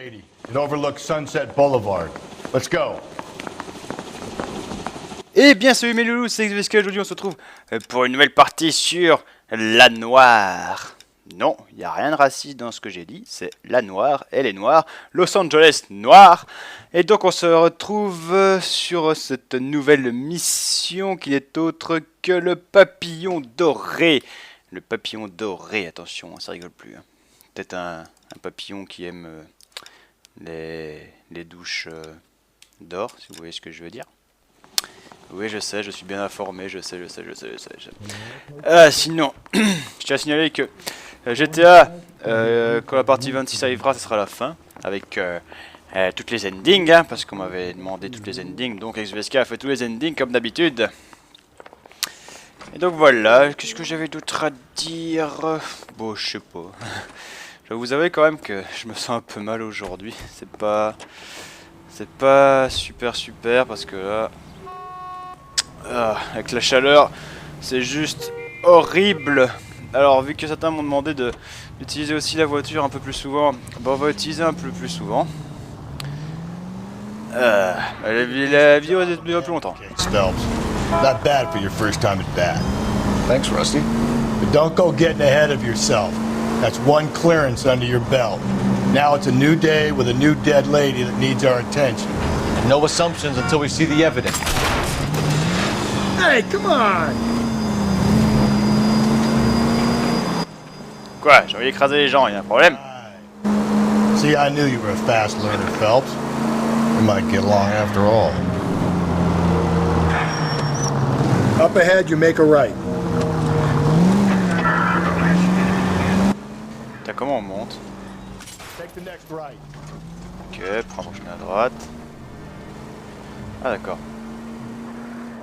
280. It overlooks Sunset Boulevard. Let's go. Eh bien salut mes loulous, c'est ExVSK. Aujourd'hui on se retrouve pour une nouvelle partie sur la Noire. Non, il n'y a rien de raciste dans ce que j'ai dit, c'est la Noire, elle est noire, Los Angeles noir. Et donc on se retrouve sur cette nouvelle mission qui n'est autre que le papillon doré. Le papillon doré, attention, ça rigole plus. Hein. Peut-être un papillon qui aime les douches d'or, si vous voyez ce que je veux dire. Oui, je sais, je suis bien informé, je sais. Sinon, je tiens à signaler que GTA, quand la partie 26 arrivera, ce sera la fin, avec toutes les endings, hein, parce qu'on m'avait demandé toutes les endings, donc ExVSK a fait tous les endings comme d'habitude. Et donc voilà, qu'est-ce que j'avais d'autre à dire? Bon, je sais pas. Je vous avouer quand même que je me sens un peu mal aujourd'hui, c'est pas super, parce que là... avec la chaleur, c'est juste horrible. Alors vu que certains m'ont demandé d'utiliser aussi la voiture un peu plus souvent, bon, on va utiliser un peu plus souvent. La vie va durer plus longtemps. Not bad for your first time at bat. Thanks, Rusty. But don't go getting ahead of yourself. That's one clearance under your belt. Now it's a new day with a new dead lady that needs our attention. And no assumptions until we see the evidence. Hey, come on! Quoi? J'ai envie d'écraser les gens, il y a un problème? See, I knew you were a fast learner, Phelps. We might get along after all. Up ahead, you make a right. T'as comment on monte? Take the next right. Ok, prends un chemin à droite. Ah d'accord.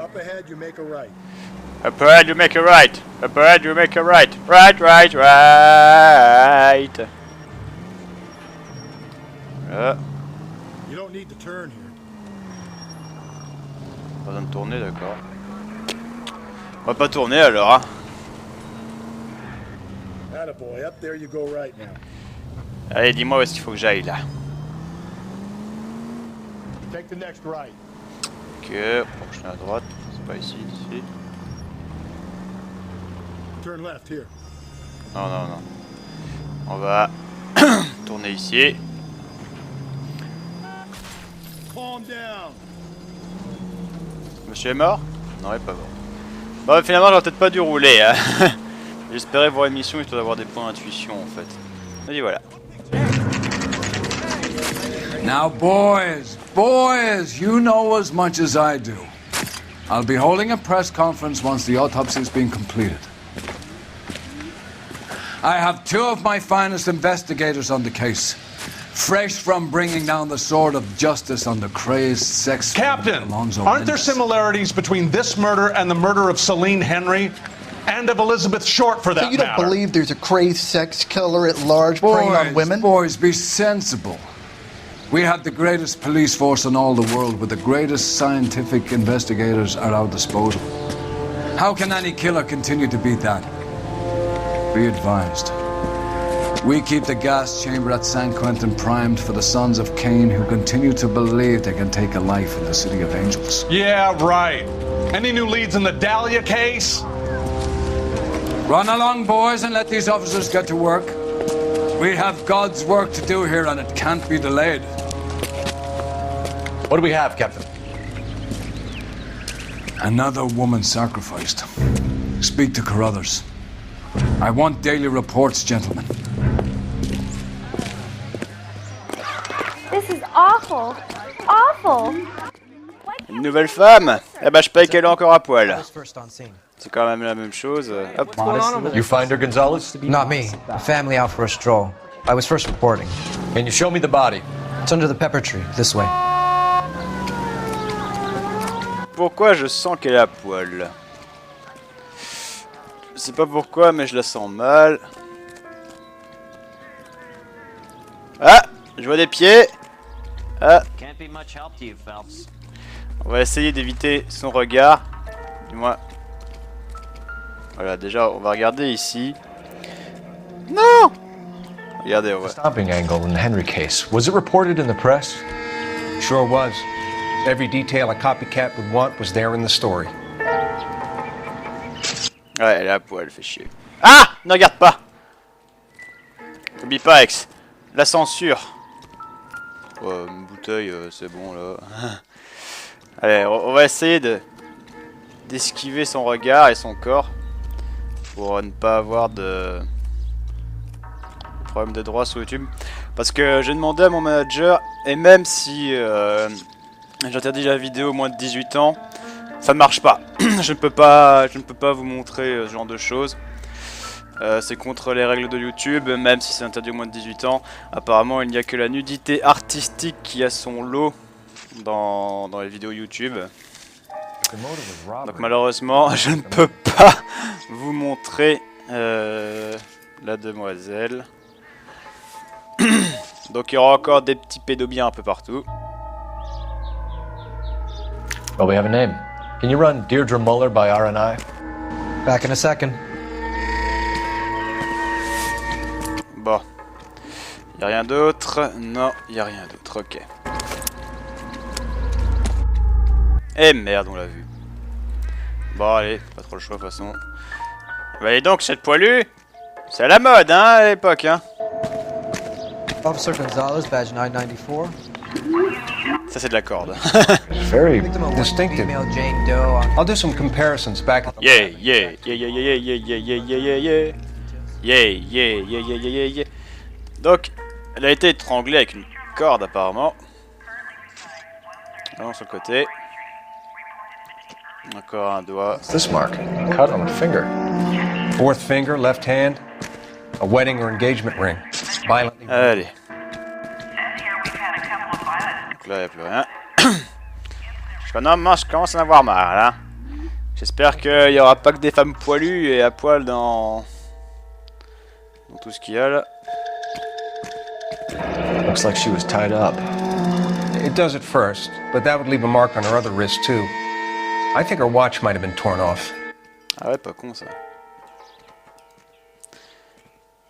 Up ahead, you make a right. Up ahead you make a right. Up ahead you make a right. Right. You don't need to turn here. Pas besoin de tourner, d'accord. On va pas tourner alors, hein. Attaboy, up there you go right now. Allez, dis-moi où est-ce qu'il faut que j'aille là. Take the next right. Ok, prochaine à droite. C'est pas ici, ici. Turn left here. Non. On va tourner ici. Calm down. Monsieur est mort? Non, il est pas mort. Bon, finalement, j'aurais peut-être pas dû rouler. Hein. J'espérais voir une mission histoire d'avoir des points d'intuition en fait. Et voilà. Now, boys, you know as much as I do. I'll be holding a press conference once the autopsy's been completed. I have two of my finest investigators on the case. Fresh from bringing down the sword of justice on the crazed sex... Captain, aren't there similarities between this murder and the murder of Celine Henry? And of Elizabeth Short, for that matter? So you don't believe there's a crazed sex killer at large preying on women? Boys, be sensible. We have the greatest police force in all the world with the greatest scientific investigators at our disposal. How can any killer continue to beat that? Be advised. We keep the gas chamber at San Quentin primed for the sons of Cain who continue to believe they can take a life in the City of Angels. Yeah, right. Any new leads in the Dahlia case? Run along, boys, and let these officers get to work. We have God's work to do here, and it can't be delayed. What do we have, Captain? Another woman sacrificed. Speak to Carruthers. I want daily reports, gentlemen. This is awful. Awful. Une nouvelle femme? Eh ben je paye qu'elle est encore à poil. C'est quand même la même chose. Hop. You find her, Gonzalez? Not me. A family out for a stroll. I was first reporting. Can you show me the body? It's under the pepper tree, this way. Pourquoi je sens qu'elle est à poil? Je sais pas pourquoi, mais je la sens mal. Ah! Je vois des pieds. Ah! On va essayer d'éviter son regard. Dis-moi. Voilà, déjà, on va regarder ici. Non! Regardez, ouais. The stomping angle in the Henry case. Was it reported in the press? Sure was. Every detail a copycat would want was there in the story. Ouais, elle est à poil, elle fait chier. Ah! Ne regarde pas! N'oublie pas, Ex. La censure. Ouais, une bouteille, c'est bon, là. Allez, on va essayer d'esquiver son regard et son corps. Pour ne pas avoir de problème de droit sur YouTube. Parce que j'ai demandé à mon manager, et même si j'interdis la vidéo au moins de 18 ans, ça ne marche pas. je ne peux pas vous montrer ce genre de choses. C'est contre les règles de YouTube, même si c'est interdit au moins de 18 ans. Apparemment, il n'y a que la nudité artistique qui a son lot dans les vidéos YouTube. Donc malheureusement, je ne peux pas vous montrer la demoiselle. Donc il y aura encore des petits pédobiens un peu partout. Well, we have a name. Can you run Deirdre Muller by RNI? Back in a second. Bon. Y a rien d'autre? Non, y a rien d'autre, ok. Eh merde, on l'a vu. Bon allez, pas trop le choix de toute façon. Bah et donc cette poilue, c'est à la mode hein à l'époque hein. Officer Gonzalez, badge 994. Ça c'est de la corde. Very distinctive. Female Jane Doe. I'll do some comparisons back at the... Yeah, yeah, yeah, yeah, yeah, yeah, yeah, yeah, yeah, yeah, yeah. Yeah, yeah, yeah, yeah, yeah, yeah, yeah. Donc, elle a été étranglée avec une corde apparemment. Allons sur le côté. Encore un doigt. What's this mark? Cut on a finger. Fourth finger, left hand, a wedding or engagement ring. Violently. Allez. Donc là, il n'y a plus rien. Je commence à en avoir marre là. J'espère qu'il n'y aura pas que des femmes poilues et à poil dans tout ce qu'il y a là. Looks like she was tied up. It does at first, but that would leave a mark on her other wrist too. I think her watch might have been torn off. Ah ouais, pas con ça.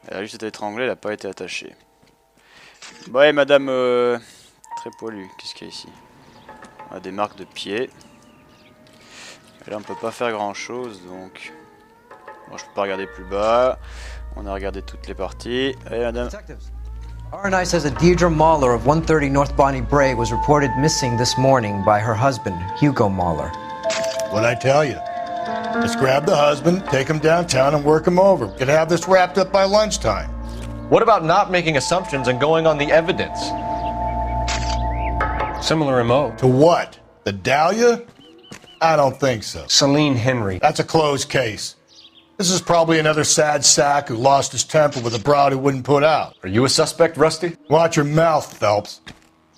Elle a juste été étranglée, elle n'a pas été attachée. Bon, et madame très poilue, qu'est-ce qu'il y a ici? On a des marques de pieds. Et là on peut pas faire grand chose donc. Bon, je peux pas regarder plus bas. On a regardé toutes les parties. Allez madame. RNI says that Deirdre Mahler of 130 North Bonnie Brae was reported missing this morning by her husband, Hugo Mahler. What'd I tell you? Let's grab the husband, take him downtown, and work him over. We could have this wrapped up by lunchtime. What about not making assumptions and going on the evidence? Similar MO. To what? The Dahlia? I don't think so. Celine Henry. That's a closed case. This is probably another sad sack who lost his temper with a broad who wouldn't put out. Are you a suspect, Rusty? Watch your mouth, Phelps.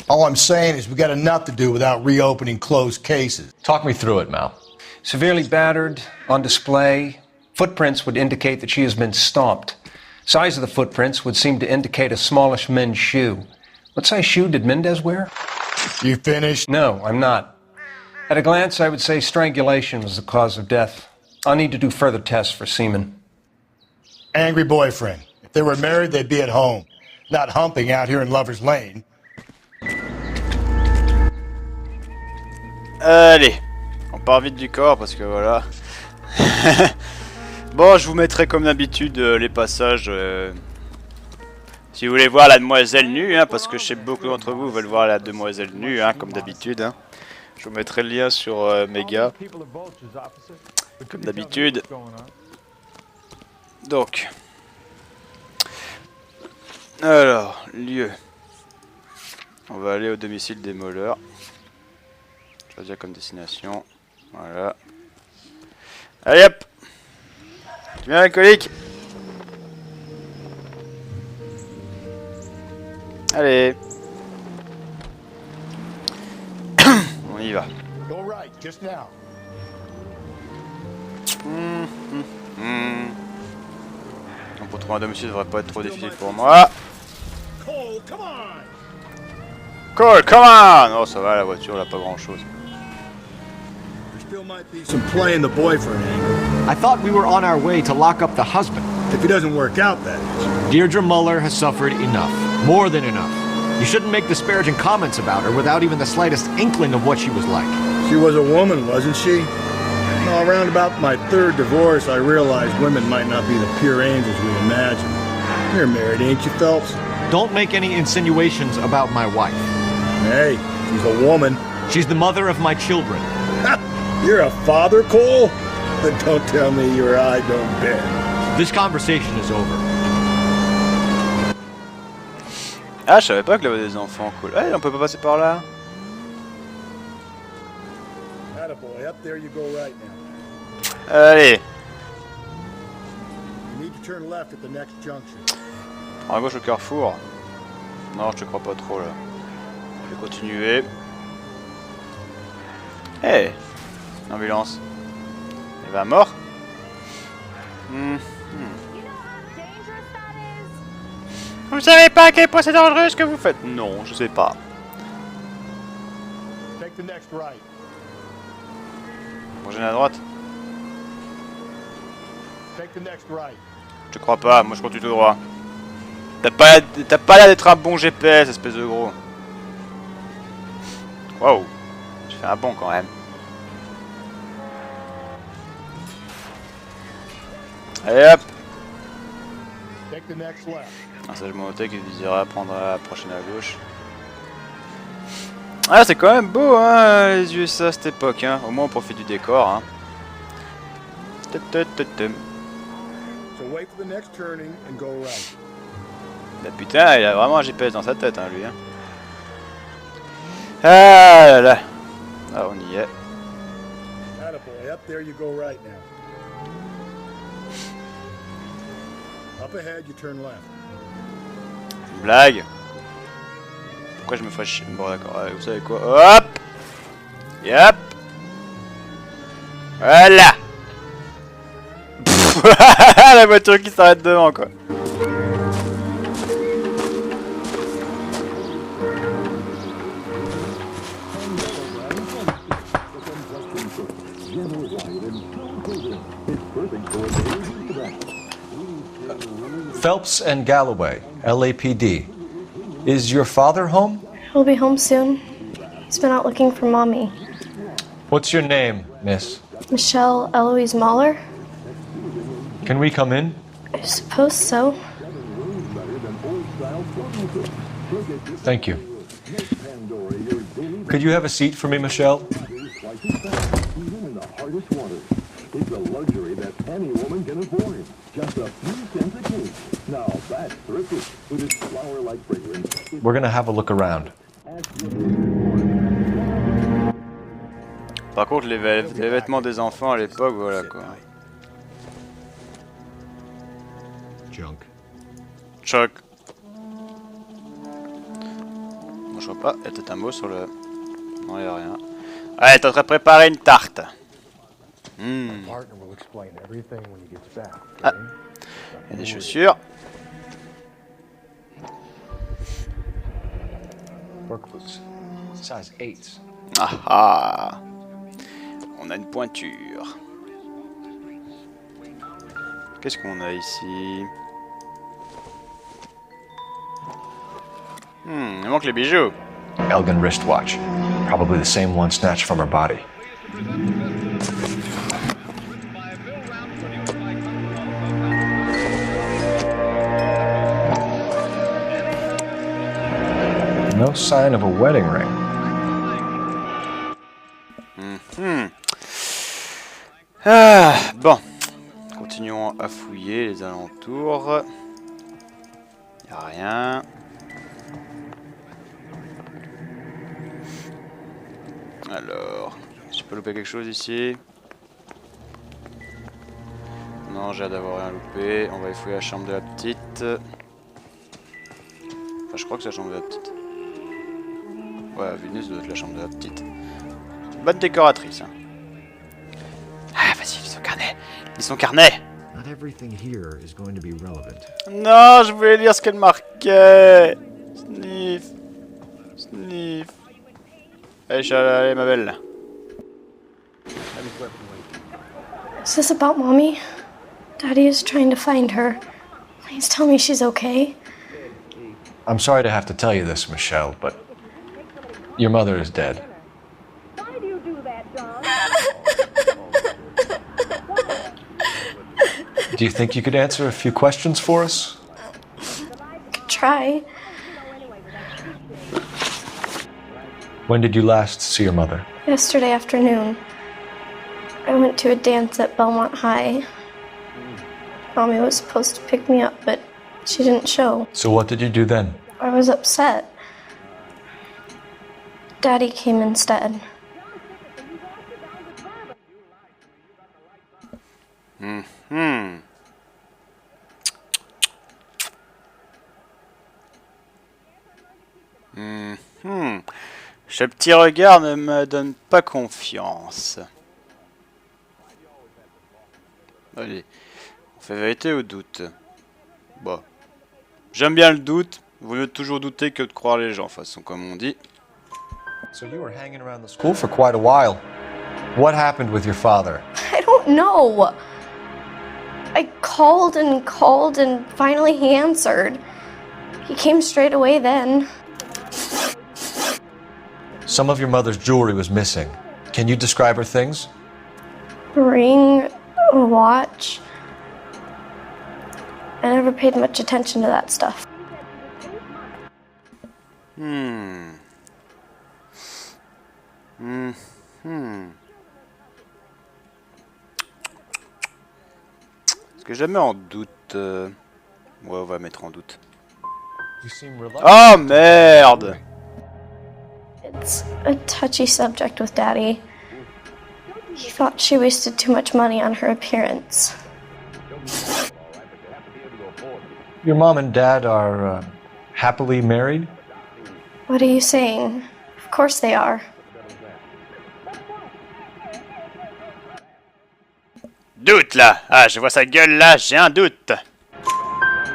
All I'm saying is we got enough to do without reopening closed cases. Talk me through it, Mal. Severely battered, on display. Footprints would indicate that she has been stomped. Size of the footprints would seem to indicate a smallish men's shoe. What size shoe did Mendez wear? You finished? No, I'm not. At a glance, I would say strangulation was the cause of death. I'll need to do further tests for semen. Angry boyfriend. If they were married, they'd be at home, not humping out here in Lover's Lane. Allez, on part vite du corps parce que voilà. Bon, je vous mettrai comme d'habitude les passages. Si vous voulez voir la demoiselle nue, hein, parce que je sais que beaucoup d'entre vous veulent voir la demoiselle nue, hein, comme d'habitude. Hein. Je vous mettrai le lien sur Mega, comme d'habitude. Donc, alors, lieu. On va aller au domicile des Mollers. Choisir comme destination. Voilà. Allez hop! Tu viens alcoolique? Allez. On y va. Go right, just now. Donc pour trouver un domicile, ça devrait pas être trop difficile pour moi. Cole, come on! Cole, come on! Oh, ça va, la voiture, elle a pas grand chose. There still might be some play in the boyfriend angle. I thought we were on our way to lock up the husband. If he doesn't work out, that is. Deirdre Muller has suffered enough. More than enough. You shouldn't make disparaging comments about her without even the slightest inkling of what she was like. She was a woman, wasn't she? No, around about my third divorce, I realized women might not be the pure angels we imagine. You're married, ain't you, Phelps? Don't make any insinuations about my wife. Hey, she's a woman. She's the mother of my children. You're a father, Cole? But don't tell me your eye don't bend. This conversation is over. Ah, je savais pas qu'il y avait des enfants, cool. Ah, on peut pas passer par là. Attaboy, up there you go right now. Allez. You need to turn left at the next junction. À gauche au carrefour. Non, je te crois pas trop là. Je vais continuer. Hey, ambulance. Il va à mort. Vous savez pas à quel point c'est dangereux ce que vous faites? Non, je sais pas. Take the next right. Prochaine à droite. Take the next right. Je te crois pas, moi je continue tout droit. T'as pas l'air d'être un bon GPS, espèce de gros. Waouh, j'ai fait un bond quand même. Allez hop. Take the next left. Un sage monothèque qui désira à prendre la prochaine à gauche. Ah, c'est quand même beau, hein, les USA à cette époque, hein. Au moins on profite du décor, hein. So wait for the next turning and go right. Bah putain, il a vraiment un GPS dans sa tête, hein, lui. Hein. Ah là là. Ah, on y est. Attaboy, up there you go right now. Up ahead, you turn left. C'est une blague. Pourquoi je me fais chier? Bon d'accord, allez, vous savez quoi? Hop. Yep. Voilà. La voiture qui s'arrête devant, quoi. Phelps and Galloway, LAPD. Is your father home? He'll be home soon. He's been out looking for Mommy. What's your name, miss? Michelle Eloise Mahler? Can we come in? I suppose so. Thank you. Could you have a seat for me, Michelle? It's a luxury that any woman can afford. Just a few cents a case. Now that's thrifty with its flower-like fragrance. We're gonna have a look around. Par contre, les vêtements des enfants à l'époque, voilà quoi. Junk. Choc. Bon, je vois pas, il y a peut-être un mot sur le... Non, il y a rien. Allez, t'es en train de préparer une tarte. Ah, il y a des chaussures. Size 8. Ah ah. On a une pointure. Qu'est-ce qu'on a ici? Il manque les bijoux. Elgin wristwatch. Probably the same one snatched from her body. No sign of a wedding ring. Ah, bon. Continuons à fouiller les alentours. Y'a rien. Alors, je peux louper quelque chose ici? Non, j'ai hâte d'avoir rien loupé. On va aller fouiller la chambre de la petite. Enfin, je crois que c'est la chambre de la petite. Ouais, Venus doit être la chambre de la petite. Bonne décoratrice, hein. Ah, vas-y, lis son carnet. Lis son carnet. Not everything here is going to be relevant. Non, je voulais lire ce qu'elle marquait. Sniff. Sniff. Allez, ma belle. Is this about Mommy? Daddy is trying to find her. Please tell me she's okay. I'm sorry to have to tell you this, Michelle, but your mother is dead. Why do you do that, John? Do you think you could answer a few questions for us? Could try. When did you last see your mother? Yesterday afternoon. I went to a dance at Belmont High. Mommy was supposed to pick me up, but she didn't show. So what did you do then? I was upset. Daddy came instead. Ce petit regard ne me donne pas confiance. Allez, on fait vérité ou doute? Bon. J'aime bien le doute. Vaut mieux toujours douter que de croire les gens, de toute façon, comme on dit. So you were hanging around the school for quite a while. What happened with your father? I don't know. I called and finally he answered. He came straight away then. Some of your mother's jewelry was missing. Can you describe her things? A ring, a watch. I never paid much attention to that stuff. Est-ce que je la mets en doute? Ouais, on va mettre en doute. You seem reluctant. Oh merde! It's a touchy subject with Daddy. He thought she wasted too much money on her appearance. Your mom and dad are happily married? What are you saying? Of course they are. Doute là! Ah, je vois sa gueule là, j'ai un doute!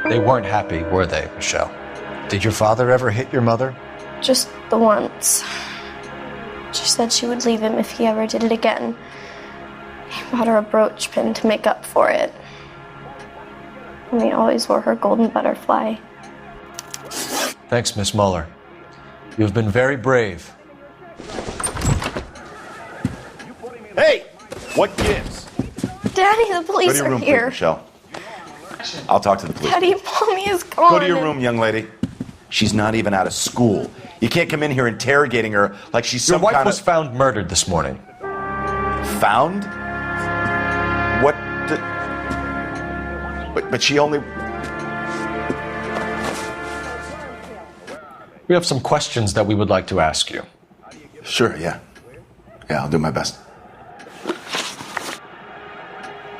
They weren't happy, were they, Michelle? Did your father ever hit your mother? Just the once. She said she would leave him if he ever did it again. He bought her a brooch pin to make up for it. And he always wore her golden butterfly. Thanks, Miss Muller. You've been very brave. Hey! What gives? Daddy, the Go police to your are room, please, here. Michelle. I'll talk to the police. Daddy, Mommy is gone. Go to your room, young lady. She's not even out of school. You can't come in here interrogating her like she's Your some wife kind was of... found murdered this morning. Found? What the... But she only... We have some questions that we would like to ask you. Sure, yeah. Yeah, I'll do my best.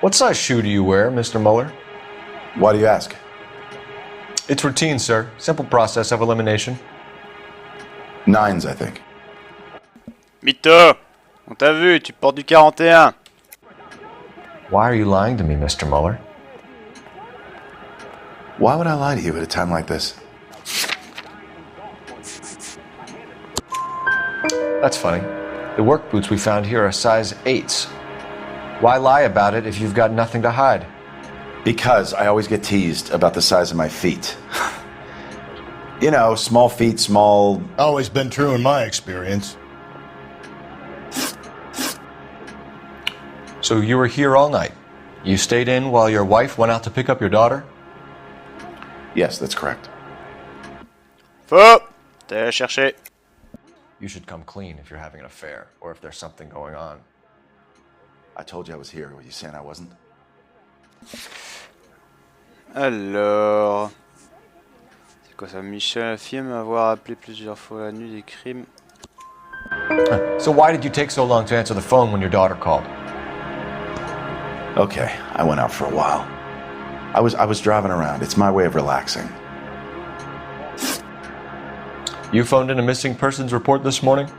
What size shoe do you wear, Mr. Muller? Why do you ask? It's routine, sir. Simple process of elimination. 9s, I think. Mytho! On t'a vu, tu portes du 41. Why are you lying to me, Mr. Muller? Why would I lie to you at a time like this? That's funny. The work boots we found here are size 8s. Why lie about it if you've got nothing to hide? Because I always get teased about the size of my feet. You know, small feet, small... Always been true in my experience. So you were here all night. You stayed in while your wife went out to pick up your daughter? Yes, that's correct. Faux! T'es allé chercher. You should come clean if you're having an affair, or if there's something going on. I told you I was here. Were you saying I wasn't? Alors... C'est quoi ça? Michel affirme avoir appelé plusieurs fois la nuit des crimes. So why did you take so long to answer the phone when your daughter called? Okay, I went out for a while. I was driving around. It's my way of relaxing. You phoned in a missing persons report this morning?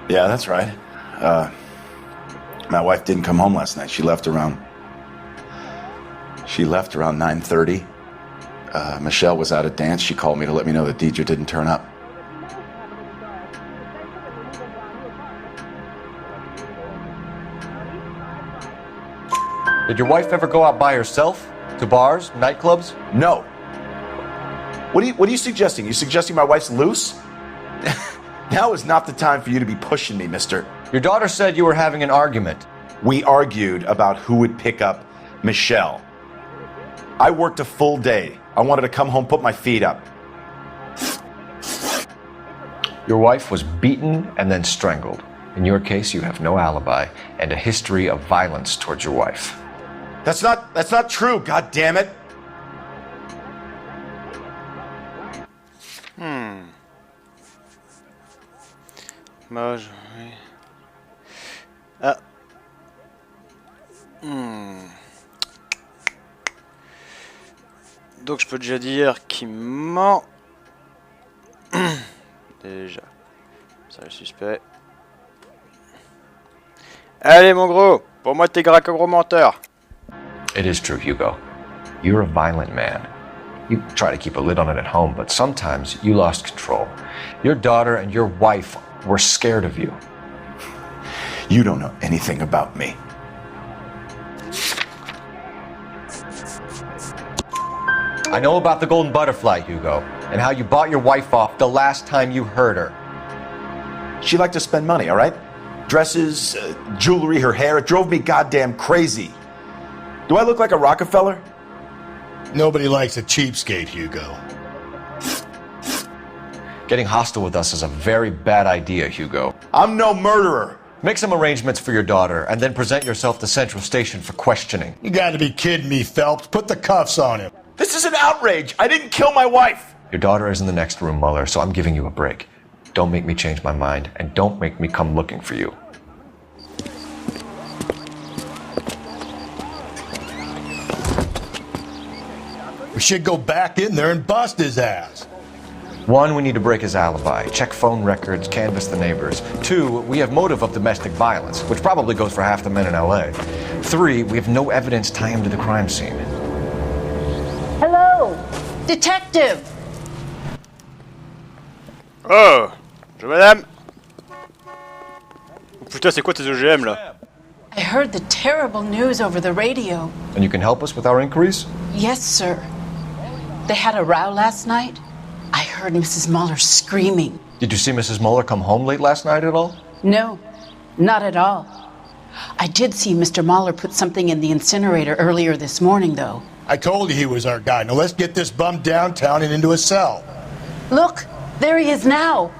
Yeah, that's right. My wife didn't come home last night. She left around 9:30. Michelle was out at dance. She called me to let me know that Deidre didn't turn up. Did your wife ever go out by herself? To bars, nightclubs? No. What are you suggesting? You suggesting my wife's loose? Now is not the time for you to be pushing me, mister. Your daughter said you were having an argument. We argued about who would pick up Michelle. I worked a full day. I wanted to come home, put my feet up. Your wife was beaten and then strangled. In your case, you have no alibi and a history of violence towards your wife. That's not true, god damn it. Moi, oui. Ah. Donc je peux déjà dire qu'il ment. Déjà. Ça le suspect. Allez mon gros, pour moi t'es gros menteur. It is true, Hugo. You're a violent man. You try to keep a lid on it at home, but sometimes you lost control. Your daughter and your wife were scared of you. You don't know anything about me. I know about the golden butterfly, Hugo, and how you bought your wife off the last time you heard her. She liked to spend money, all right? Dresses, jewelry, her hair. It drove me goddamn crazy. Do I look like a Rockefeller? Nobody likes a cheapskate, Hugo. Getting hostile with us is a very bad idea, Hugo. I'm no murderer. Make some arrangements for your daughter, and then present yourself to Central Station for questioning. You gotta be kidding me, Phelps. Put the cuffs on him. This is an outrage. I didn't kill my wife. Your daughter is in the next room, Mueller, so I'm giving you a break. Don't make me change my mind, and don't make me come looking for you. We should go back in there and bust his ass. 1, we need to break his alibi, check phone records, canvass the neighbors. 2, we have motive of domestic violence, which probably goes for half the men in LA. 3, we have no evidence tying him to the crime scene. Hello, detective. Oh, bonjour madame. Oh, putain, c'est quoi tes OGM là? I heard the terrible news over the radio. And you can help us with our inquiries? Yes, sir. They had a row last night. I heard Mrs. Mueller screaming. Did you see Mrs. Mueller come home late last night at all? No, not at all. I did see Mr. Mueller put something in the incinerator earlier this morning, though. I told you he was our guy. Now let's get this bum downtown and into a cell. Look, there he is now.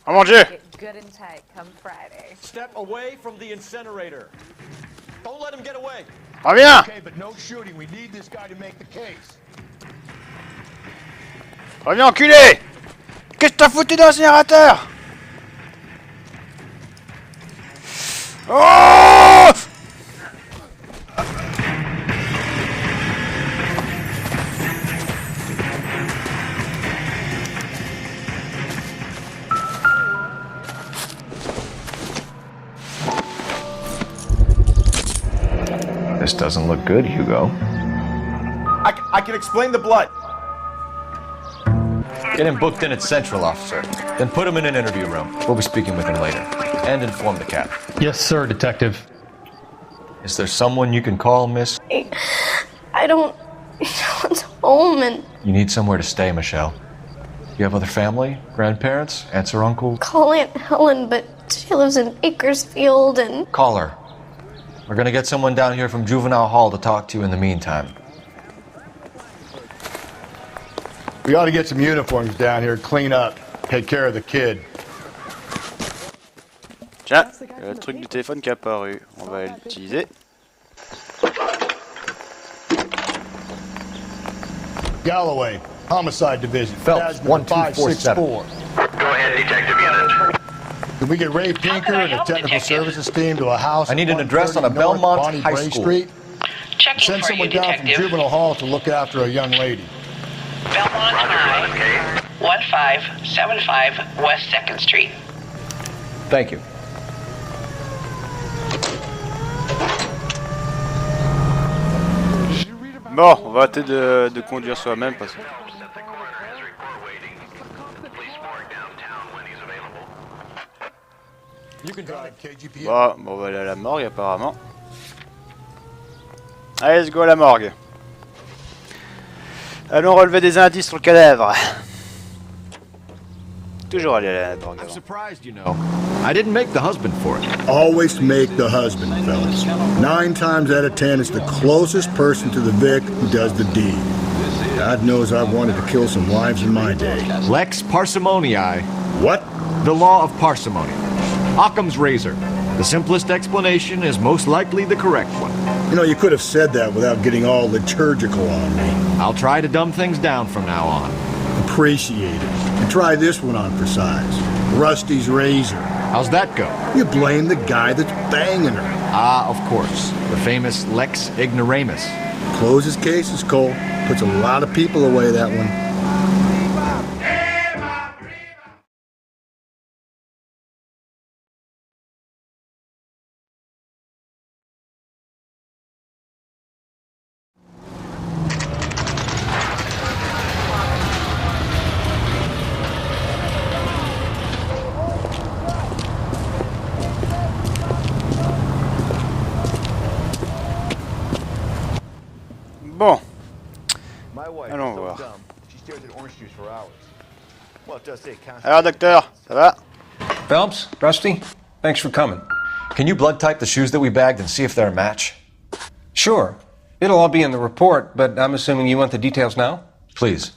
Oh mon Dieu! Get good and tight come Friday. Step away from the incinerator. Don't let him get away. Reviens! Okay, but no shooting. We need this guy to make the case. Reviens enculé! Qu'est-ce que t'as foutu dans l'incinérateur? Oh! This doesn't look good, Hugo. I can explain the blood. Get him booked in at Central, officer. Then put him in an interview room. We'll be speaking with him later. And inform the cap. Yes, sir, detective. Is there someone you can call, miss? I don't know what's home and You need somewhere to stay, Michelle. You have other family? Grandparents? Aunts or uncles? call Aunt Helen, but she lives in Bakersfield and Call her. We're gonna get someone down here from Juvenile Hall to talk to you in the meantime. We ought to get some uniforms down here, clean up, take care of the kid. Tiens, le truc du téléphone qui est apparu. On va l'utiliser. Galloway, Homicide Division. Phelps, 1247. Go ahead, Detective Unit. Can we get Ray Pinker and a technical services team to a house? I need an address on a Belmont High School. Street? Checking Send for someone you, down from detective. Juvenile Hall to look after a young lady. Belmont High, 1575 West 2nd Street. Thank you. Bon, on va arrêter de conduire soi-même parce que... Bon, on va aller à la morgue apparemment. Allez, let's go à la morgue. Allons relever des indices sur le cadavre. Toujours aller à la morgue. I'm surprised, you know. I didn't make the husband for it. Always make the husband, fellas. 9 times out of 10, it's the closest person to the Vic who does the deed. God knows I've wanted to kill some wives in my day. Lex parsimoniae. What? The law of parsimony. Occam's razor. The simplest explanation is most likely the correct one. You know, you could have said that without getting all liturgical on me. I'll try to dumb things down from now on. Appreciate it. And try this one on for size. Rusty's razor. How's that go? You blame the guy that's banging her. Ah, of course. The famous Lex ignoramus. Closes cases, Cole. Puts a lot of people away, that one. Bon. Allons voir. Alors docteur, ça va? Phelps, Rusty, thanks for coming. Can you blood type the shoes that we bagged and see if they're a match? Sure. It'll all be in the report, but I'm assuming you want the details now? Please.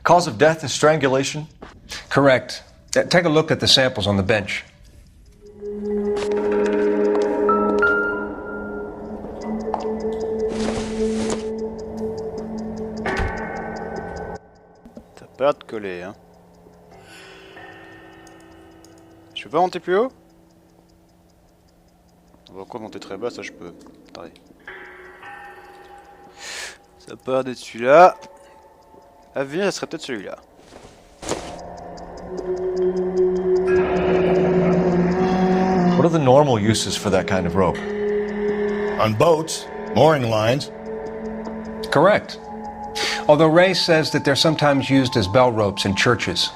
Cause of death is strangulation? Correct. Take a look at the samples on the bench. T'as peur de coller, hein? Je peux pas monter plus haut? On va encore monter très bas, ça je peux. Attendez. Ça a peur d'être celui-là. À venir, ça serait peut-être celui-là. What are the normal uses for that kind of rope? On boats, mooring lines. Correct. Although Ray says that they're sometimes used as bell ropes in churches.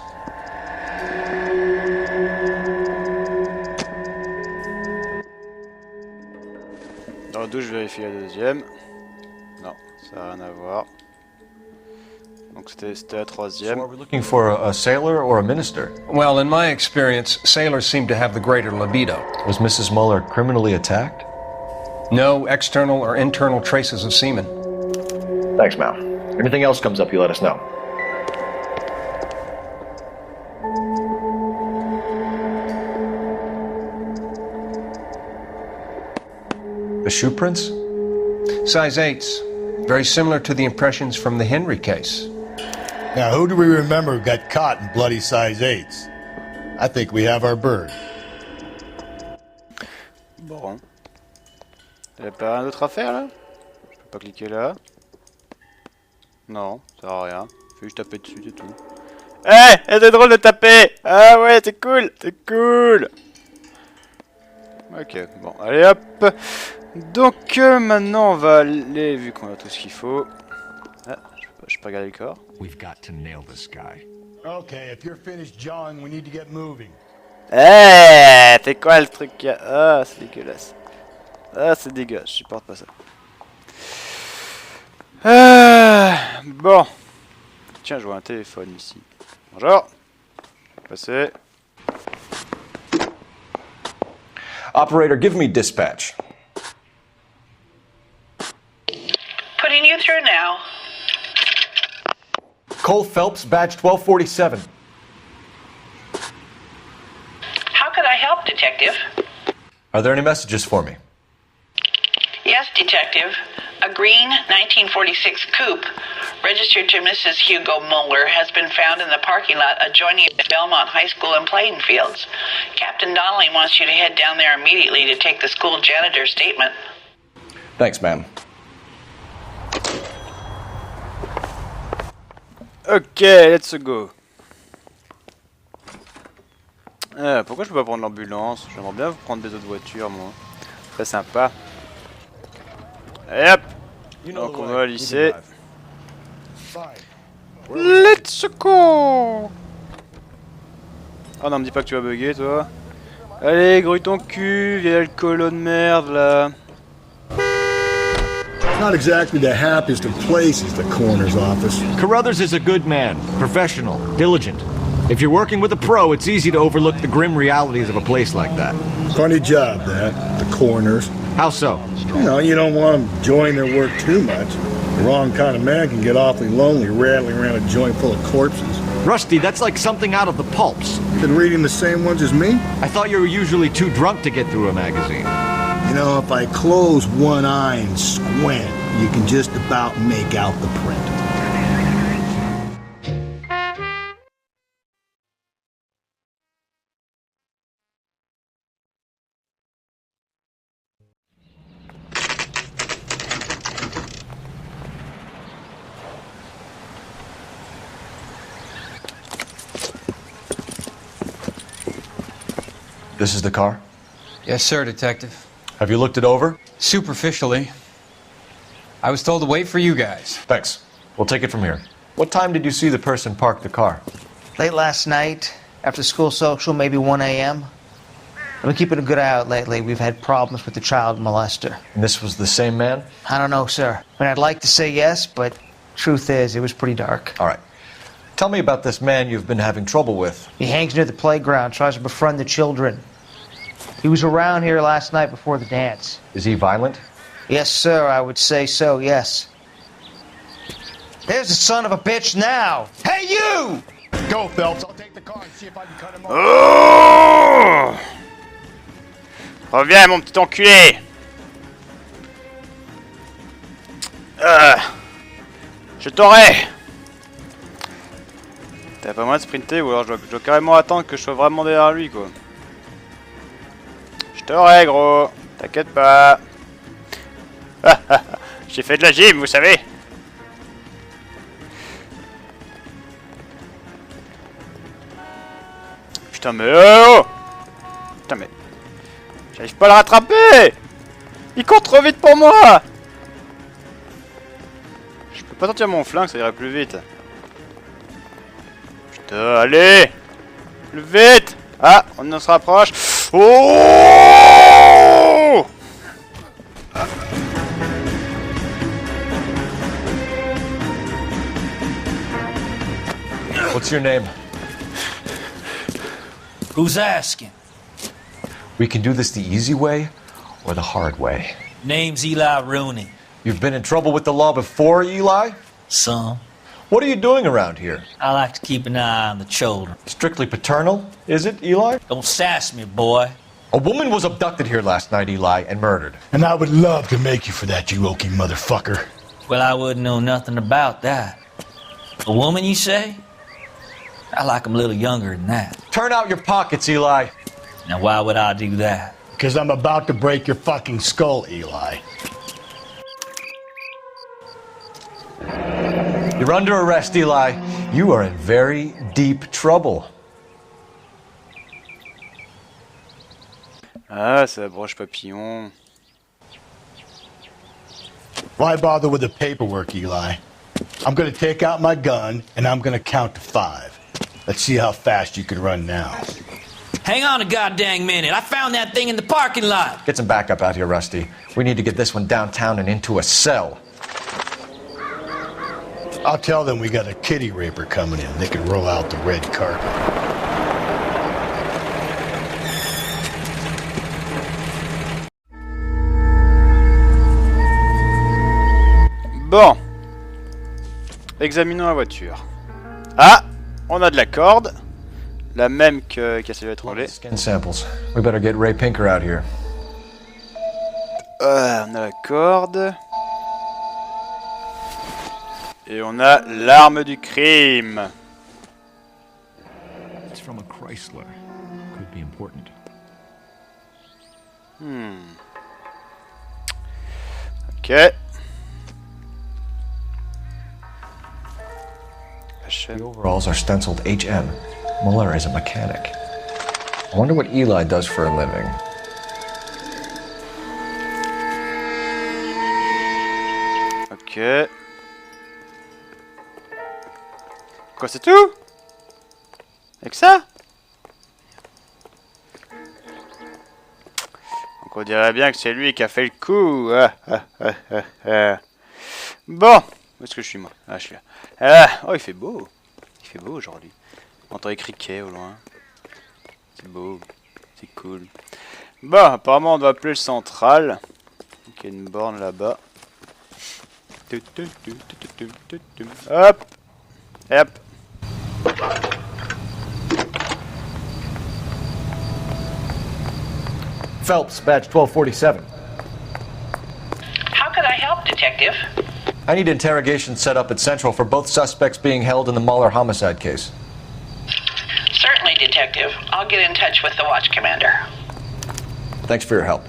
Dans la douche, je vérifie la deuxième. Non, ça n'a rien à voir. Donc c'était la troisième. So are we looking for a sailor or a minister? Well, in my experience, sailors seem to have the greater libido. Was Mrs. Muller criminally attacked? No external or internal traces of semen. Thanks, Mal. Anything else comes up, you let us know. The shoe prints? Size 8s. Very similar to the impressions from the Henry case. Now, who do we remember got caught in bloody size 8s? I think we have our bird. Bon. Y'a pas rien d'autre à faire là? Je peux pas cliquer là. Non, ça sert à rien. Fais juste taper dessus, c'est tout. Eh, c'est drôle de taper. Ah ouais, c'est cool, c'est cool. Ok, bon, allez hop. Donc maintenant on va aller, vu qu'on a tout ce qu'il faut. Ah, je peux pas regarder le corps. We've got to nail this guy. Okay, if you're finished jawing, we need to get moving. Eh, c'est quoi le truc là? Ah, c'est dégueulasse. Ah, c'est dégueulasse, je supporte pas ça. Bon. Tiens, je vois un téléphone ici. Bonjour. Passez. Operator, give me dispatch. Putting you through now. Cole Phelps, badge 1247. How could I help, Detective? Are there any messages for me? Yes, Detective. A green 1946 coupe, registered to Mrs. Hugo Muller, has been found in the parking lot adjoining the Belmont High School and playing fields. Captain Donnelly wants you to head down there immediately to take the school janitor's statement. Thanks, ma'am. Ok, let's go. Pourquoi je peux pas prendre l'ambulance? J'aimerais bien vous prendre des autres voitures, moi. Très sympa. Et hop. Donc on va au lycée. Let's go. Oh non, me dis pas que tu vas bugger, toi. Allez, grouille ton cul, vieille alcoolo de merde là. Not exactly the happiest of places, the coroner's office. Carruthers is a good man, professional, diligent. If you're working with a pro, it's easy to overlook the grim realities of a place like that. Funny job, that, the coroner's. How so? You don't want them enjoying their work too much. The wrong kind of man can get awfully lonely rattling around a joint full of corpses. Rusty, that's like something out of the pulps. Been reading the same ones as me? I thought you were usually too drunk to get through a magazine. If I close one eye and squint, you can just about make out the print. This is the car? Yes, sir, Detective. Have you looked it over? Superficially. I was told to wait for you guys. Thanks. We'll take it from here. What time did you see the person park the car? Late last night, after school social, maybe 1 a.m. I've been keeping a good eye out lately. We've had problems with the child molester. And this was the same man? I don't know, sir. I'd like to say yes, but truth is, it was pretty dark. All right. Tell me about this man you've been having trouble with. He hangs near the playground, tries to befriend the children. He was around here last night before the dance. Is he violent? Yes, sir, I would say so, yes. There's the son of a bitch now! Hey, you! Go, Phelps. I'll take the car and see if I can cut him off. Oh! Reviens, mon petit enculé! Je t'aurai! T'as pas moyen de sprinter ou alors je dois carrément attendre que je sois vraiment derrière lui, quoi. Je t'aurai, gros! T'inquiète pas! J'ai fait de la gym, vous savez! Putain, mais oh! Putain, mais... J'arrive pas à le rattraper! Il court trop vite pour moi! Je peux pas sortir mon flingue, ça irait plus vite. Putain, allez! Plus vite! Ah, on se rapproche. Oh! What's your name? Who's asking? We can do this the easy way or the hard way. Name's Eli Rooney. You've been in trouble with the law before, Eli? Some. What are you doing around here? I like to keep an eye on the children. Strictly paternal, is it, Eli? Don't sass me, boy. A woman was abducted here last night, Eli, and murdered. And I would love to make you for that, you oaky motherfucker. Well, I wouldn't know nothing about that. A woman, you say? I like them a little younger than that. Turn out your pockets, Eli. Now, why would I do that? Because I'm about to break your fucking skull, Eli. You're under arrest, Eli. You are in very deep trouble. Ah, c'est la broche papillon. Why bother with the paperwork, Eli? I'm gonna take out my gun, and I'm gonna count to 5. Let's see how fast you can run now. Hang on a goddamn minute. I found that thing in the parking lot. Get some backup out here, Rusty. We need to get this one downtown and into a cell. I'll tell them we got a kitty raper coming in. They can roll out the red carpet. Bon. Examinons la voiture. Ah! On a de la corde. La même que qui a essayé d'étrangler. Skin samples. We better get Ray Pinker out here. On a la corde. Et on a l'arme du crime. It's from a Chrysler. Could be important. Ok. The overalls are stenciled HM. Muller is a mechanic. I wonder what Eli does for a living. Ok. Quoi, c'est tout? Avec ça? Donc on dirait bien que c'est lui qui a fait le coup. Bon, où est-ce que je suis moi? Ah, je suis là. Oh, il fait beau. Il fait beau aujourd'hui. On entend les criquets au loin. C'est beau. C'est cool. Bon, apparemment on doit appeler le central. Donc il y a une borne là-bas. Hop. Et hop. Phelps, badge 1247. How could I help, Detective? I need interrogation set up at Central for both suspects being held in the Muller homicide case. Certainly, Detective. I'll get in touch with the watch commander. Thanks for your help.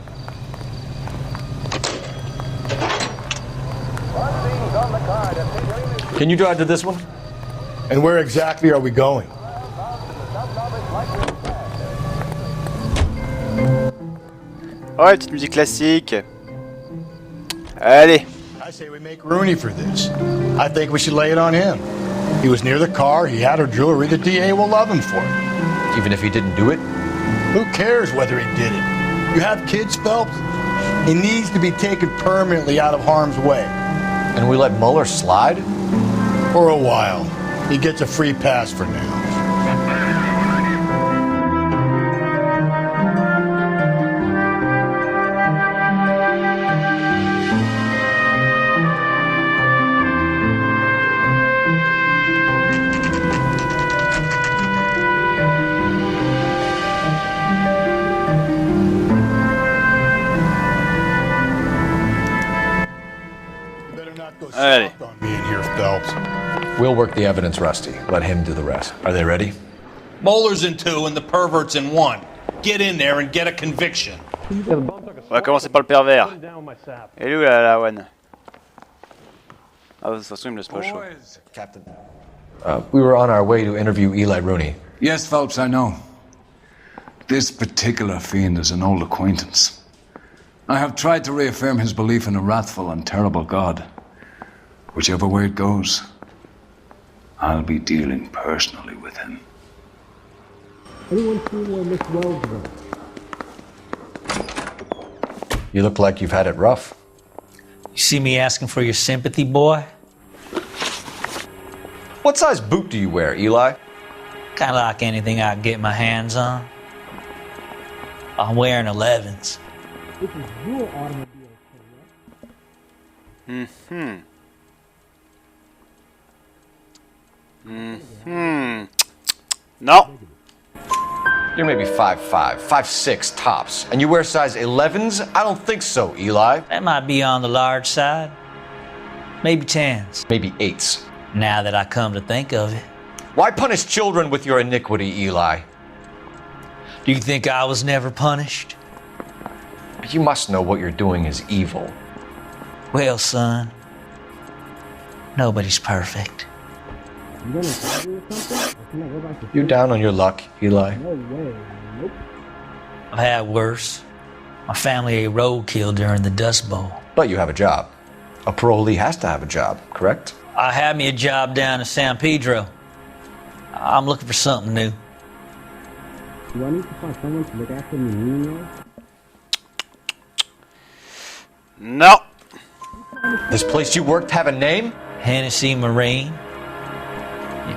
Can you drive to this one? And where exactly are we going? Ouais, petite musique classique. Allez. I say we make Rooney for this. I think we should lay it on him. He was near the car, he had her jewelry, the DA will love him for it. Even if he didn't do it? Who cares whether he did it? You have kids, Phelps? He needs to be taken permanently out of harm's way. And we let Muller slide? For a while. He gets a free pass for now. Allez. On me in here, Phelps. We'll work the evidence, Rusty. Let him do the rest. Are they ready? Moeller's in 2 and the pervert's in 1. Get in there and get a conviction. On va commencer par le pervers. Et lui la one. Ah, de toute façon, il me laisse pas chaud. Captain. We were on our way to interview Eli Rooney. Yes, Phelps, I know. This particular fiend is an old acquaintance. I have tried to reaffirm his belief in a wrathful and terrible God. Whichever way it goes, I'll be dealing personally with him. Anyone seen where Miss Wells went? You look like you've had it rough. You see me asking for your sympathy, boy? What size boot do you wear, Eli? Kind of like anything I can get my hands on. I'm wearing 11s. This is your automobile, correct? Non. You're maybe 5'5", 5'6", tops. And you wear size 11s? I don't think so, Eli. That might be on the large side. Maybe 10s. Maybe 8s. Now that I come to think of it. Why punish children with your iniquity, Eli? Do you think I was never punished? You must know what you're doing is evil. Well, son, nobody's perfect. You gonna tell me or something? Or can I go back to You're down on your luck, Eli. No way. Nope. I've had worse. My family ate roadkill during the Dust Bowl. But you have a job. A parolee has to have a job, correct? I had me a job down in San Pedro. I'm looking for something new. Do I need to find someone to look after me meanwhile? Non. This place you worked have a name? Hennessy Marine.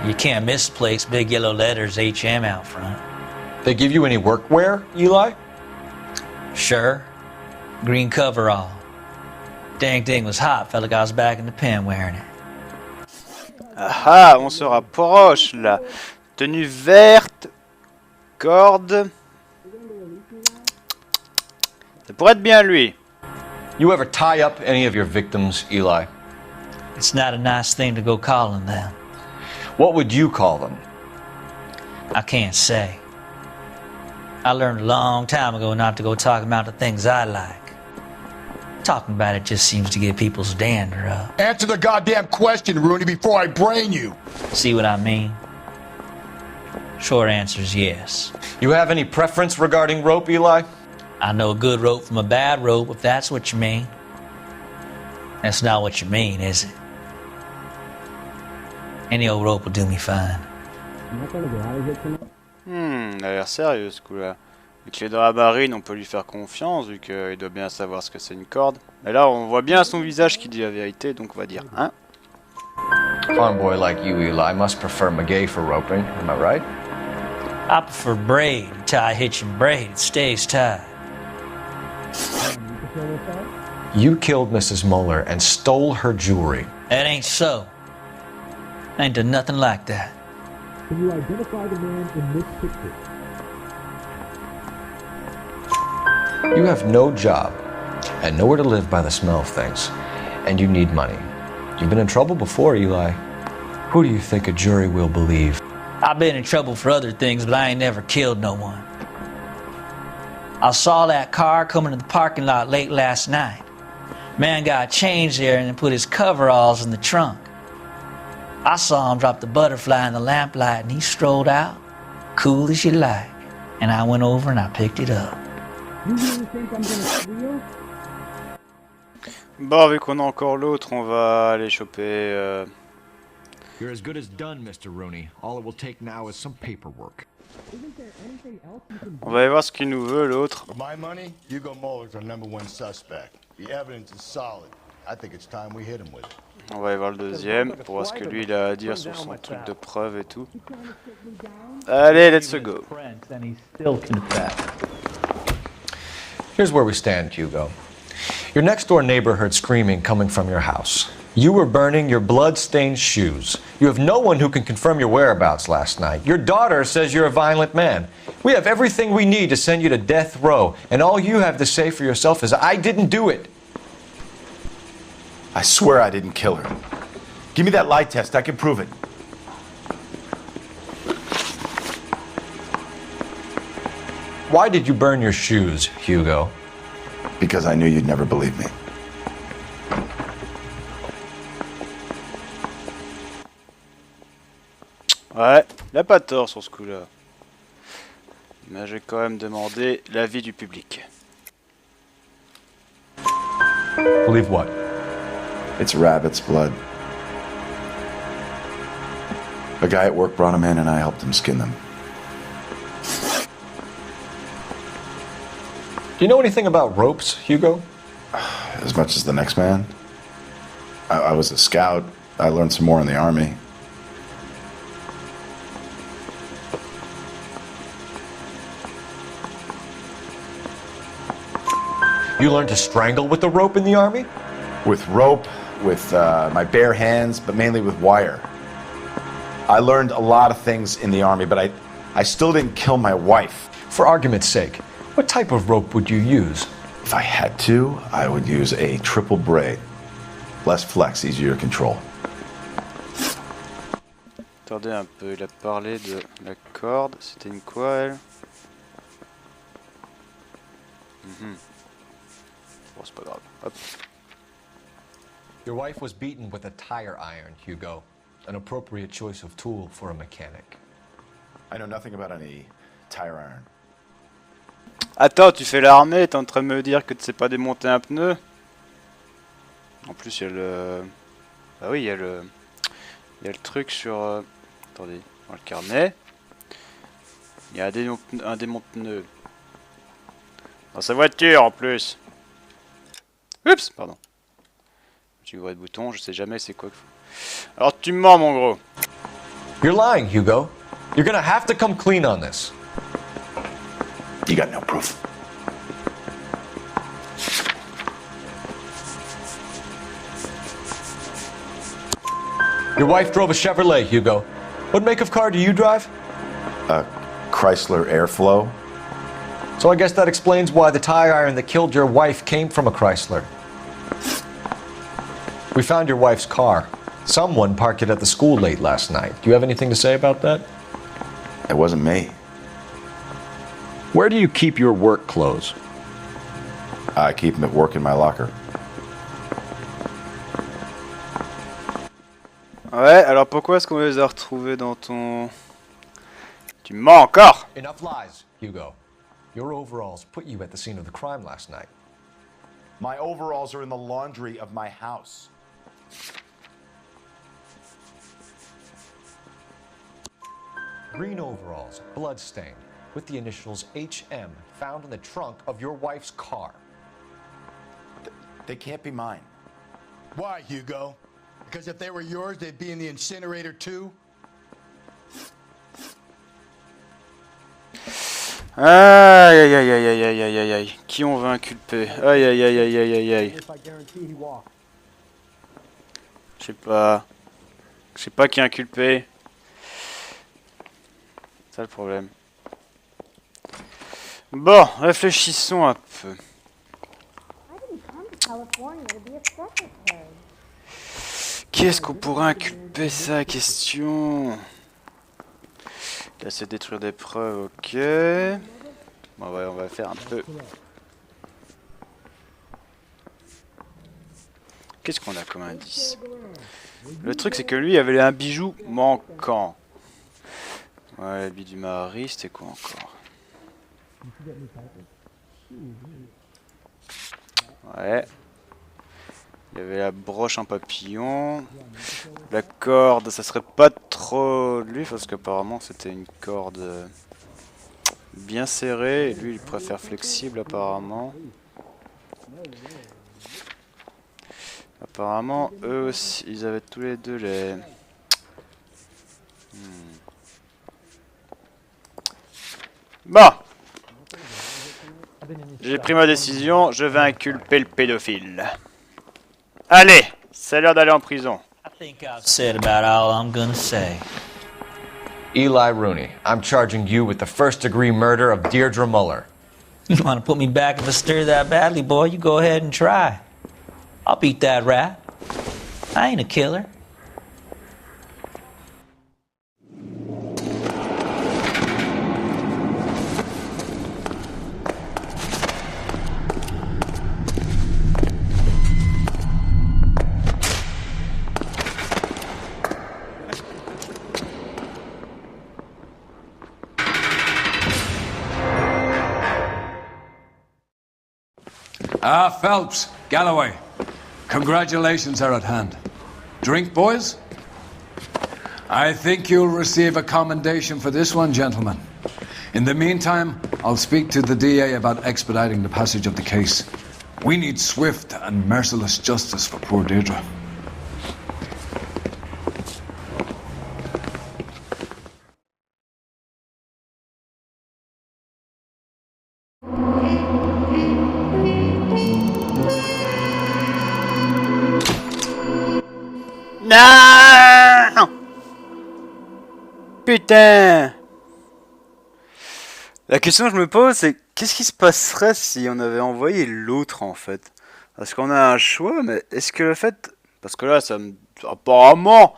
You can't miss the place. Big yellow letters, HM out front. They give you any workwear, Eli? Sure. Green coverall. Dang thing was hot. Felt like I was back in the pen wearing it. Ah, on se rapproche là. Tenue verte. Corde. Ça pourrait être bien lui. You ever tie up any of your victims, Eli? It's not a nice thing to go calling them. What would you call them? I can't say. I learned a long time ago not to go talking about the things I like. Talking about it just seems to get people's dander up. Answer the goddamn question, Rooney, before I brain you. See what I mean? Short answer is yes. You have any preference regarding rope, Eli? I know a good rope from a bad rope, if that's what you mean. That's not what you mean, is it? Any old rope will do me fine. Am I gonna get out of here tonight? Il a l'air sérieux ce coup-là. Vu qu'il est dans la marine, on peut lui faire confiance, vu qu'il doit bien savoir ce que c'est une corde. Mais là, on voit bien son visage qui dit la vérité, donc on va dire hein. Farm boy like you, Eli, must prefer McGay for roping. Am I right? I prefer braid. You tie a hitch and braid, it stays tied. You killed Mrs. Muller and stole her jewelry. That ain't so. I ain't done nothing like that. Can you identify the man in this picture? You have no job and nowhere to live by the smell of things, and you need money. You've been in trouble before, Eli. Who do you think a jury will believe? I've been in trouble for other things, but I ain't never killed no one. I saw that car coming to the parking lot late last night. Man got changed there and then put his coveralls in the trunk. I saw him drop the butterfly in the lamplight and he strolled out, cool as you like. And I went over and I picked it up. You really think I'm gonna steal? Bon, vu qu'on a encore l'autre, on va aller choper... You're as good as done, Mr. Rooney. All it will take now is some paperwork. On va aller voir ce qu'il nous veut, l'autre. For my money, Hugo Muller's our #1 suspect. The evidence is solid. I think it's time we hit him with it. On va aller voir le deuxième, pour voir ce que lui il a à dire sur son truc de preuve et tout. Allez, let's go. Here's where we stand, Hugo. Your next-door neighbor heard screaming coming from your house. You were burning your blood-stained shoes. You have no one who can confirm your whereabouts last night. Your daughter says you're a violent man. We have everything we need to send you to death row, and all you have to say for yourself is, I didn't do it. I swear I didn't kill her. Give me that lie test, I can prove it. Why did you burn your shoes, Hugo? Because I knew you'd never believe me. Ouais, il a pas tort sur ce coup-là. Mais j'ai quand même demandé l'avis du public. Believe what? It's rabbit's blood. A guy at work brought him in and I helped him skin them. Do you know anything about ropes, Hugo? As much as the next man. I was a scout. I learned some more in the army. You learned to strangle with the rope in the army? With rope, with my bare hands, but mainly with wire. I learned a lot of things in the army, but I still didn't kill my wife. For argument's sake, what type of rope would you use? If I had to, I would use a triple braid. Less flex, easier to control. Attendez un peu, il a parlé de la corde. C'était une quoi, elle? Bon, c'est pas grave. Hop. Your wife was beaten with a tire iron, Hugo. An appropriate choice of tool for a mechanic. I know nothing about any tire iron. Attends, tu fais l'armée, t'es en train de me dire que tu sais pas démonter un pneu? En plus, il y a le... Ah oui, il y a le truc sur... Attendez, dans le carnet. Il y a un démonte-pneu. Dans sa voiture, en plus. Oups, pardon. J'ai ouvert le bouton, je sais jamais c'est quoi. Alors tu mens, mon gros. You're lying, Hugo. You're gonna have to come clean on this. You got no proof. Your wife drove a Chevrolet, Hugo. What make of car do you drive? A Chrysler Airflow. So I guess that explains why the tire iron that killed your wife came from a Chrysler. We found your wife's car. Someone parked it at the school late last night. Do you have anything to say about that? It wasn't me. Where do you keep your work clothes? I keep them at work in my locker. Ouais, alors pourquoi est-ce qu'on les a retrouvés dans ton... Tu mens encore! Enough lies, Hugo. Your overalls put you at the scene of the crime last night. My overalls are in the laundry of my house. Green overalls, bloodstained. with the initials HM found in the trunk of your wife's car. They can't be mine. Why, Hugo? Because if they were yours, they'd be in the incinerator too? Aïe aïe aïe aïe aïe aïe aïe aïe aïe. Qui on veut inculper? Aïe aïe aïe aïe aïe aïe aïe. Je sais pas. Je sais pas qui inculper. C'est ça le problème. Bon, réfléchissons un peu. Qui est-ce qu'on pourrait inculper, ça, la question? Là, c'est détruire des preuves, ok. Bon, ouais, on va faire un peu. Qu'est-ce qu'on a comme indice? Le truc, c'est que lui, il avait un bijou manquant. Ouais, l'habit du mari, c'était quoi encore? Ouais. Il y avait la broche en papillon. La corde, ça serait pas trop lui, parce qu'apparemment c'était une corde bien serrée. Et lui, il préfère flexible, apparemment. Apparemment, eux aussi, ils avaient tous les deux les... Bon! J'ai pris ma décision, je vais inculper le pédophile. Allez, c'est l'heure d'aller en prison. I think I've said about all I'm gonna say. Eli Rooney, I'm charging you with the first-degree murder of Deirdre Muller. You want to put me back if I stir that badly, boy? You go ahead and try. I'll beat that rat. I ain't a killer. Ah, Phelps, Galloway, congratulations are at hand. Drink, boys? I think you'll receive a commendation for this one, gentlemen. In the meantime, I'll speak to the DA about expediting the passage of the case. We need swift and merciless justice for poor Deirdre. Non! Putain! La question que je me pose, c'est qu'est-ce qui se passerait si on avait envoyé l'autre, en fait? Parce qu'on a un choix, mais est-ce que le fait... Parce que là, apparemment,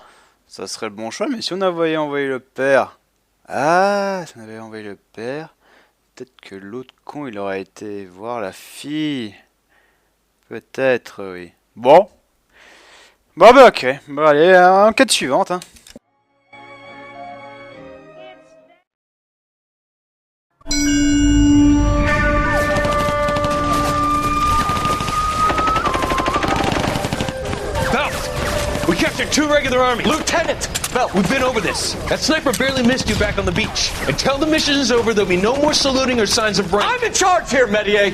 ça serait le bon choix, mais si on avait envoyé le père... Ah, si on avait envoyé le père, peut-être que l'autre con, il aurait été voir la fille. Peut-être, oui. Bon. Bon bah ok, bon allez, enquête suivante. Hein. We captured 2 regular army. Lieutenant! Belt, we've been over this. That sniper barely missed you back on the beach. Until the mission is over, there'll be no more saluting or signs of rank. I'm in charge here, Medier!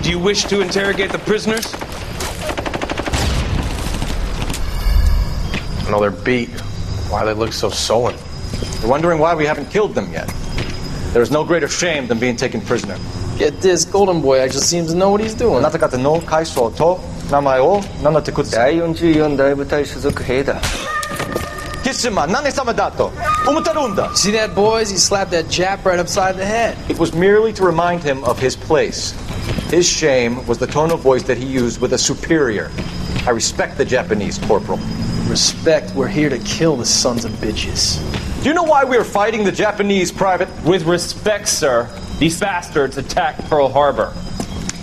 Do you wish to interrogate the prisoners? I know they're beat. Why they look so sullen? They're wondering why we haven't killed them yet. There's no greater shame than being taken prisoner. Get this, Golden Boy actually seems to know what he's doing. あなた方の階層と名前を名乗ってください。第44大部隊所属兵だ。キスマ何様だと思ってるんだ。 See that, boys? He slapped that Jap right upside the head. It was merely to remind him of his place. His shame was the tone of voice that he used with a superior. I respect the Japanese, Corporal. Respect, we're here to kill the sons of bitches. Do you know why we are fighting the Japanese, Private? With respect, sir, these bastards attacked Pearl Harbor.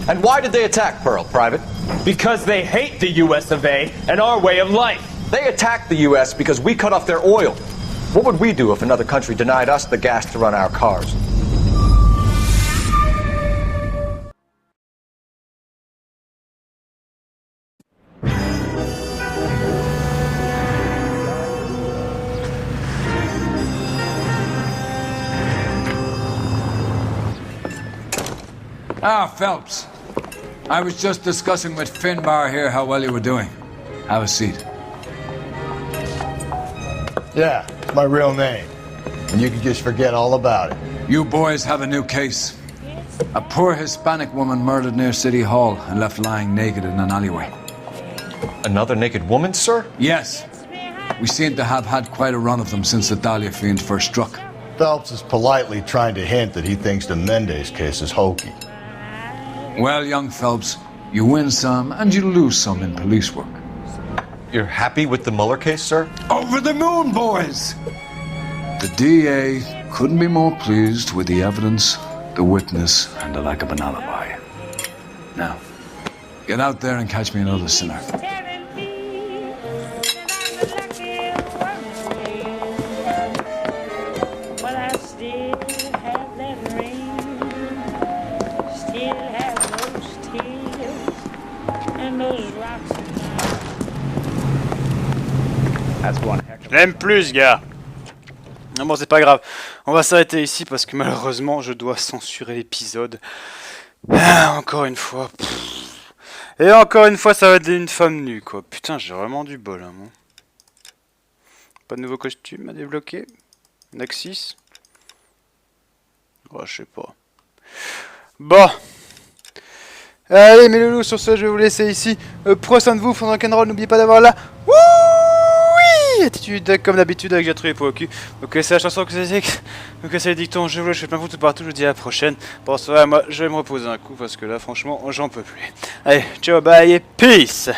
And why did they attack Pearl, Private? Because they hate the US of A and our way of life. They attacked the US because we cut off their oil. What would we do if another country denied us the gas to run our cars? Ah, Phelps. I was just discussing with Finbar here how well you were doing. Have a seat. Yeah, it's my real name. And you can just forget all about it. You boys have a new case. A poor Hispanic woman murdered near City Hall and left lying naked in an alleyway. Another naked woman, sir? Yes. We seem to have had quite a run of them since the Dahlia fiend first struck. Phelps is politely trying to hint that he thinks the Mendez case is hokey. Well, young Phelps, you win some and you lose some in police work. You're happy with the Mueller case, sir? Over the moon, boys! The DA couldn't be more pleased with the evidence, the witness, and the lack of an alibi. Now, get out there and catch me another sinner. Même plus, gars. Non, bon, c'est pas grave. On va s'arrêter ici parce que malheureusement, je dois censurer l'épisode. Ah, encore une fois. Pff. Et encore une fois, ça va être une femme nue, quoi. Putain, j'ai vraiment du bol, hein, moi. Pas de nouveau costume à débloquer. Naxis. Oh, je sais pas. Bon. Allez, mes loulous, sur ce, je vais vous laisser ici. Prenez soin de vous, fondant rock'n'roll, n'oubliez pas d'avoir la attitude comme d'habitude avec j'ai trouvé pour le cul. Donc c'est la chanson que c'est. Donc c'est les dictons, je vous laisse, je fais plein de tout partout, je vous dis à la prochaine. Bon, ça va, moi je vais me reposer un coup parce que là franchement j'en peux plus. Allez, ciao, bye et peace.